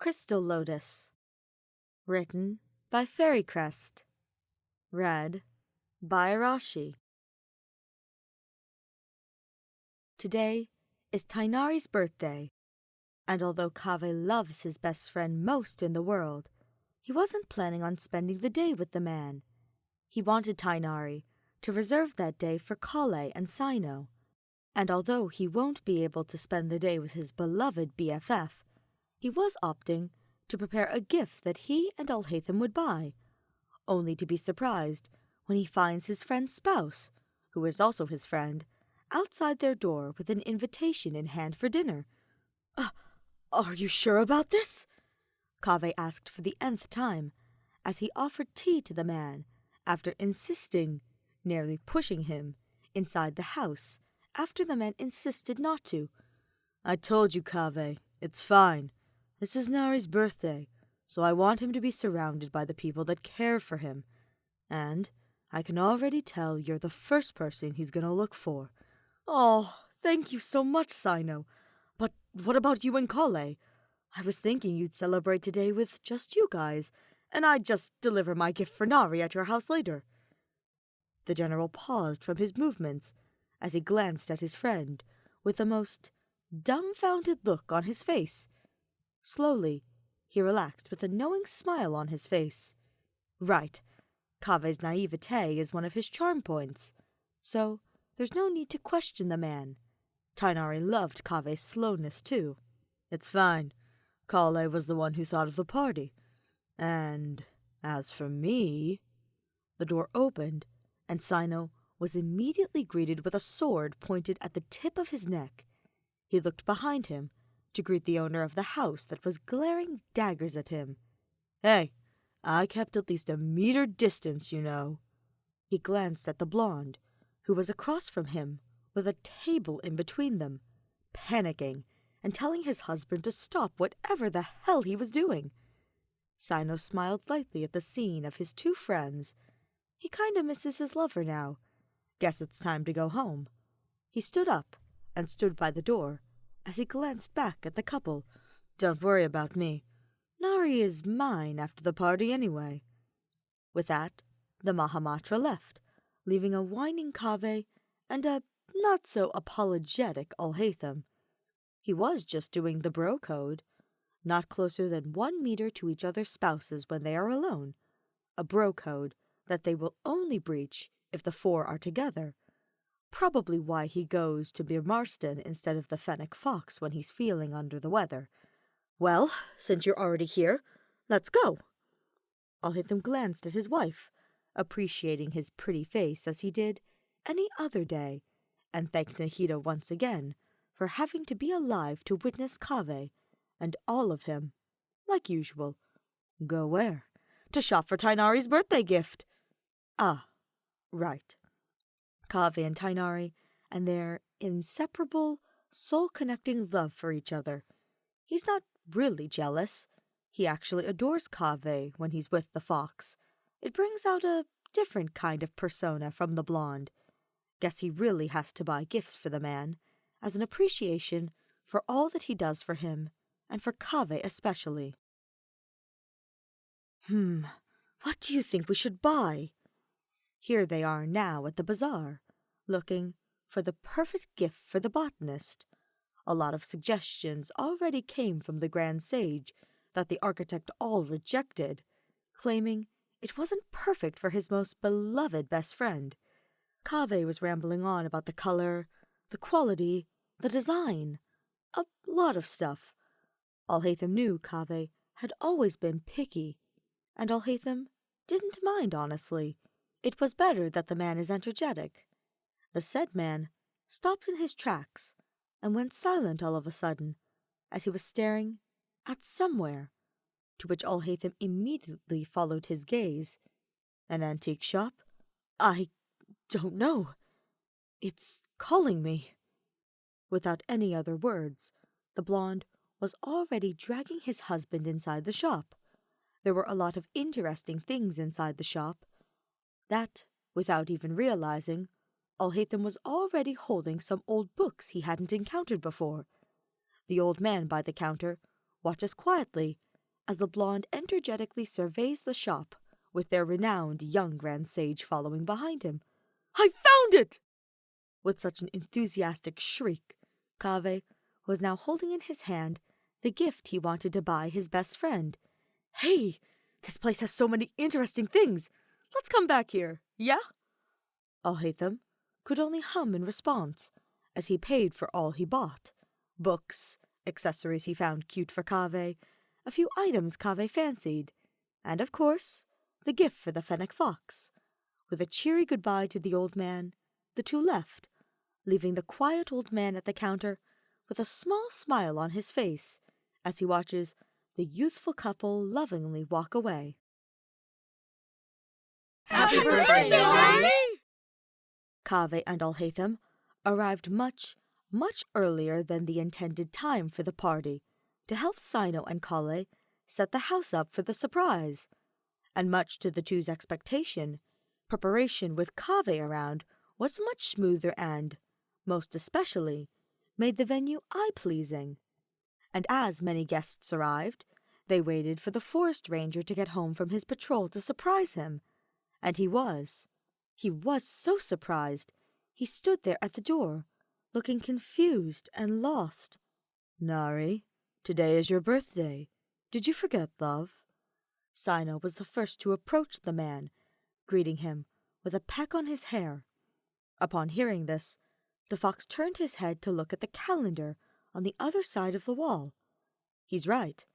Crystal Lotus. Written by Fairycrest. Read by Arashi. Today is Tignhari's birthday, and although Kaveh loves his best friend most in the world, he wasn't planning on spending the day with the man. He wanted Tignhari to reserve that day for Kaveh and Cyno, and although he won't be able to spend the day with his beloved BFF, he was opting to prepare a gift that he and Alhaitham would buy, only to be surprised when he finds his friend's spouse, who is also his friend, outside their door with an invitation in hand for dinner. Are you sure about this?" Kaveh asked for the nth time, as he offered tea to the man, after insisting, nearly pushing him, inside the house, after the man insisted not to. "I told you, Kaveh, it's fine. This is Nari's birthday, so I want him to be surrounded by the people that care for him. And I can already tell you're the first person he's gonna look for." "Oh, thank you so much, Cyno. But what about you and Kaveh? I was thinking you'd celebrate today with just you guys, and I'd just deliver my gift for Nari at your house later." The general paused from his movements as he glanced at his friend with the most dumbfounded look on his face. Slowly, he relaxed with a knowing smile on his face. Right, Kaveh's naivete is one of his charm points, so there's no need to question the man. Tignhari loved Kaveh's slowness, too. "It's fine. Kaveh was the one who thought of the party. And as for me..." The door opened, and Cyno was immediately greeted with a sword pointed at the tip of his neck. He looked behind him to greet the owner of the house that was glaring daggers at him. "Hey, I kept at least a meter distance, you know." He glanced at the blonde, who was across from him, with a table in between them, panicking and telling his husband to stop whatever the hell he was doing. Cyno smiled lightly at the scene of his two friends. He kinda misses his lover now. Guess it's time to go home. He stood up and stood by the door as he glanced back at the couple. "Don't worry about me. Nari is mine after the party anyway." With that, the Mahamatra left, leaving a whining Kaveh and a not-so-apologetic Alhaitham. He was just doing the bro code, not closer than 1 meter to each other's spouses when they are alone, a bro code that they will only breach if the four are together. Probably why he goes to Bir Marston instead of the Fennec Fox when he's feeling under the weather. "Well, since you're already here, let's go." Alhaitham glanced at his wife, appreciating his pretty face as he did any other day, and thanked Nahida once again for having to be alive to witness Kaveh, and all of him, like usual. Go where? To shop for Tignhari's birthday gift. Ah, right. Kaveh and Tignhari, and their inseparable, soul-connecting love for each other. He's not really jealous. He actually adores Kaveh when he's with the fox. It brings out a different kind of persona from the blonde. Guess he really has to buy gifts for the man, as an appreciation for all that he does for him, and for Kaveh especially. What do you think we should buy? Here they are now at the bazaar, looking for the perfect gift for the botanist. A lot of suggestions already came from the Grand Sage that the architect all rejected, claiming it wasn't perfect for his most beloved best friend. Kaveh was rambling on about the color, the quality, the design, a lot of stuff. Alhaitham knew Kaveh had always been picky, and Alhaitham didn't mind, honestly. It was better that the man is energetic. The said man stopped in his tracks and went silent all of a sudden, as he was staring at somewhere, to which Alhaitham immediately followed his gaze. "An antique shop? I don't know. It's calling me." Without any other words, the blonde was already dragging his husband inside the shop. There were a lot of interesting things inside the shop that, without even realizing, Alhaitham was already holding some old books he hadn't encountered before. The old man by the counter watches quietly as the blonde energetically surveys the shop, with their renowned young grand sage following behind him. "I found it!" With such an enthusiastic shriek, Kaveh was now holding in his hand the gift he wanted to buy his best friend. "Hey, this place has so many interesting things. Let's come back here, yeah?" Alhaitham could only hum in response, as he paid for all he bought. Books, accessories he found cute for Kaveh, a few items Kaveh fancied, and of course, the gift for the fennec fox. With a cheery goodbye to the old man, the two left, leaving the quiet old man at the counter with a small smile on his face as he watches the youthful couple lovingly walk away. Happy birthday, Tignhari! Kaveh and Alhaitham arrived much earlier than the intended time for the party to help Sino and Kale set the house up for the surprise. And much to the two's expectation, preparation with Kaveh around was much smoother and, most especially, made the venue eye-pleasing. And as many guests arrived, they waited for the forest ranger to get home from his patrol to surprise him. And he was so surprised, he stood there at the door, looking confused and lost. "Nari, today is your birthday. Did you forget, love?" Sino was the first to approach the man, greeting him with a peck on his hair. Upon hearing this, the fox turned his head to look at the calendar on the other side of the wall. "He's right.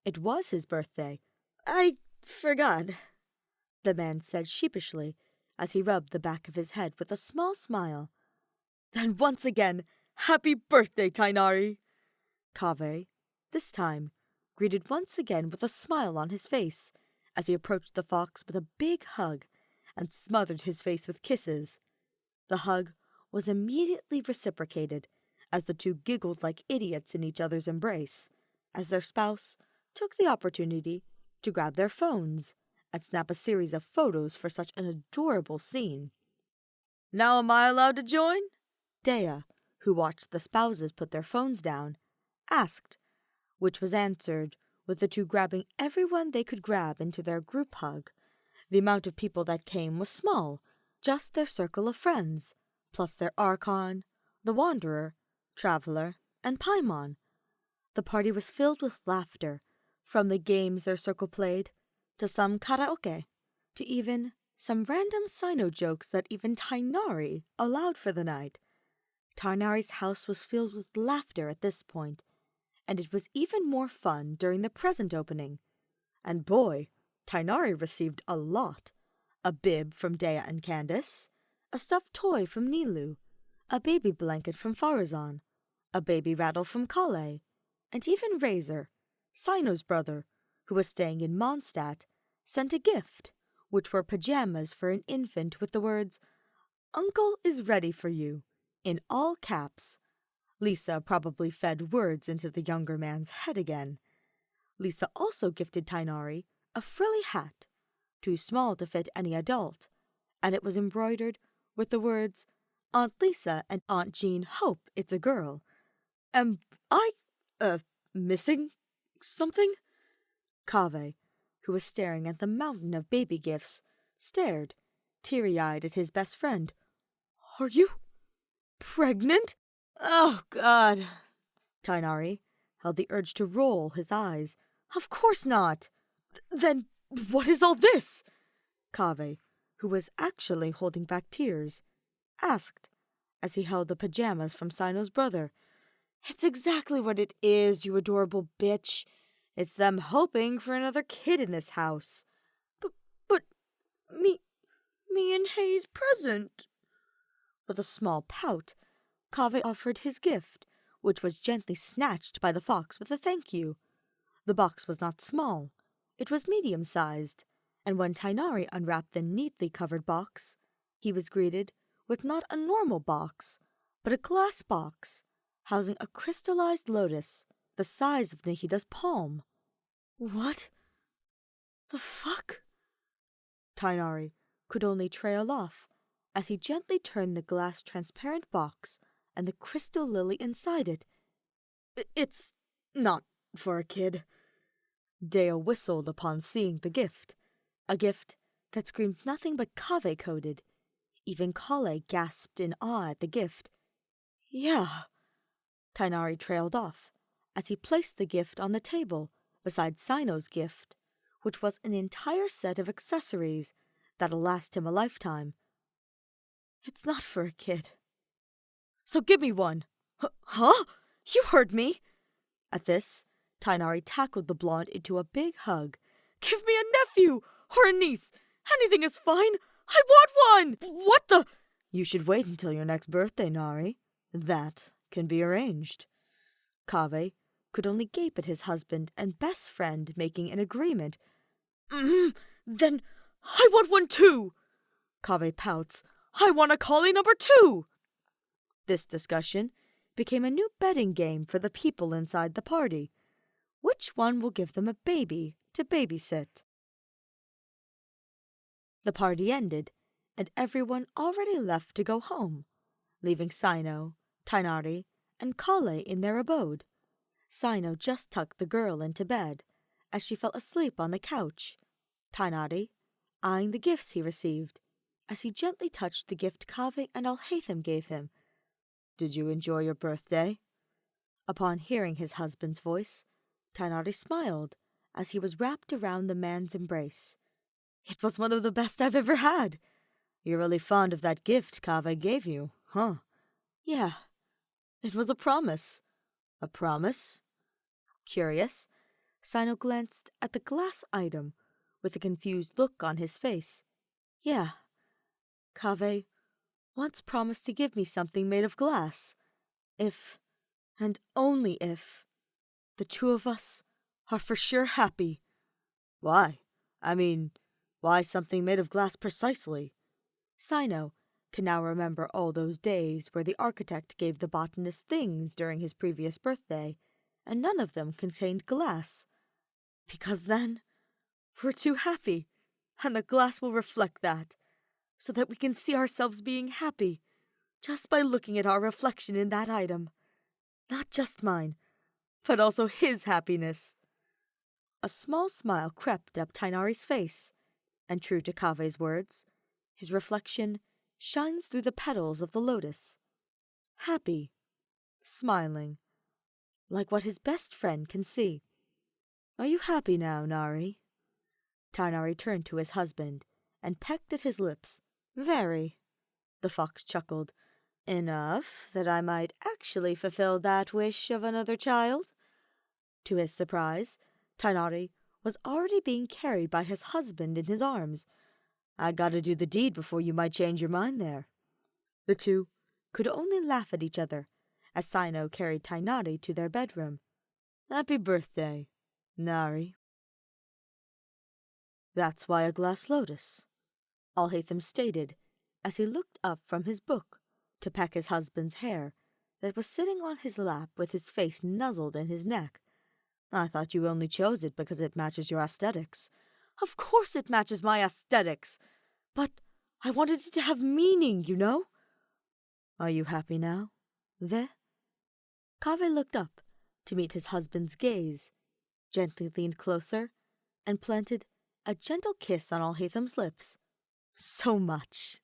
It was his birthday. I forgot," the man said sheepishly, as he rubbed the back of his head with a small smile. "Then once again, happy birthday, Tignhari!" Kaveh, this time, greeted once again with a smile on his face, as he approached the fox with a big hug and smothered his face with kisses. The hug was immediately reciprocated, as the two giggled like idiots in each other's embrace, as their spouse took the opportunity to grab their phones and snap a series of photos for such an adorable scene. "Now am I allowed to join?" Dea, who watched the spouses put their phones down, asked, which was answered with the two grabbing everyone they could grab into their group hug. The amount of people that came was small, just their circle of friends, plus their Archon, the Wanderer, Traveler, and Paimon. The party was filled with laughter, from the games their circle played, to some karaoke, to even some random Sino jokes that even Tignhari allowed for the night. Tignhari's house was filled with laughter at this point, and it was even more fun during the present opening. And boy, Tignhari received a lot. A bib from Dea and Candace, a stuffed toy from Nilu, a baby blanket from Farazan, a baby rattle from Kale, and even Razor, Sino's brother, who was staying in Mondstadt, sent a gift, which were pajamas for an infant with the words, "Uncle is ready for you," in all caps. Lisa probably fed words into the younger man's head again. Lisa also gifted Tignhari a frilly hat, too small to fit any adult, and it was embroidered with the words, "Aunt Lisa and Aunt Jean hope it's a girl." Am I, missing something? Kaveh, who was staring at the mountain of baby gifts, stared, teary-eyed at his best friend. "Are you pregnant? Oh, God!" Tignhari held the urge to roll his eyes. "Of course not! Then what is all this?" Kaveh, who was actually holding back tears, asked, as he held the pajamas from Sino's brother. "It's exactly what it is, you adorable bitch. It's them hoping for another kid in this house." But me and Hay's present." With a small pout, Kaveh offered his gift, which was gently snatched by the fox with a thank you. The box was not small. It was medium-sized, and when Tignhari unwrapped the neatly covered box, he was greeted with not a normal box, but a glass box, housing a crystallized lotus the size of Nahida's palm. "What the fuck?" Tignhari could only trail off, as he gently turned the glass transparent box and the crystal lily inside it. "It's not for a kid." Deo whistled upon seeing the gift, a gift that screamed nothing but Kaveh coded. Even Kale gasped in awe at the gift. Yeah. Tignhari trailed off as he placed the gift on the table beside Sino's gift, which was an entire set of accessories that'll last him a lifetime. It's not for a kid. So give me one. Huh? You heard me. At this, Tignhari tackled the blonde into a big hug. Give me a nephew or a niece. Anything is fine. I want one. What the? You should wait until your next birthday, Nari. That can be arranged. Kaveh could only gape at his husband and best friend making an agreement. Then I want one too. Kaveh pouts. I want a collie number 2. This discussion became a new betting game for the people inside the party. Which one will give them a baby to babysit? The party ended, and everyone already left to go home, leaving Sino, Tignhari, and Kale in their abode. Sino just tucked the girl into bed as she fell asleep on the couch. Tignhari, eyeing the gifts he received, as he gently touched the gift Kaveh and Alhaitham gave him. Did you enjoy your birthday? Upon hearing his husband's voice, Tignhari smiled as he was wrapped around the man's embrace. It was one of the best I've ever had. You're really fond of that gift Kaveh gave you, huh? Yeah, it was a promise. A promise? Curious, Sino glanced at the glass item with a confused look on his face. Yeah, Kaveh once promised to give me something made of glass, if, and only if, the two of us are for sure happy. Why? Why something made of glass precisely? Sino could now remember all those days where the architect gave the botanist things during his previous birthday, and none of them contained glass. Because then, we're too happy, and the glass will reflect that, so that we can see ourselves being happy, just by looking at our reflection in that item. Not just mine, but also his happiness. A small smile crept up Tignhari's face, and true to Kaveh's words, his reflection shines through the petals of the lotus. Happy, smiling, like what his best friend can see. Are you happy now, Nari? Tignhari turned to his husband and pecked at his lips. Very. The fox chuckled. Enough that I might actually fulfill that wish of another child. To his surprise, Tignhari was already being carried by his husband in his arms. I gotta do the deed before you might change your mind there. The two could only laugh at each other as Sino carried Tignhari to their bedroom. Happy birthday, Nari. That's why a glass lotus, Alhaitham stated as he looked up from his book to peck his husband's hair that was sitting on his lap with his face nuzzled in his neck. I thought you only chose it because it matches your aesthetics. Of course it matches my aesthetics, but I wanted it to have meaning, you know? Are you happy now, Ve? Kaveh looked up to meet his husband's gaze, gently leaned closer, and planted a gentle kiss on Alhaitham's lips. So much.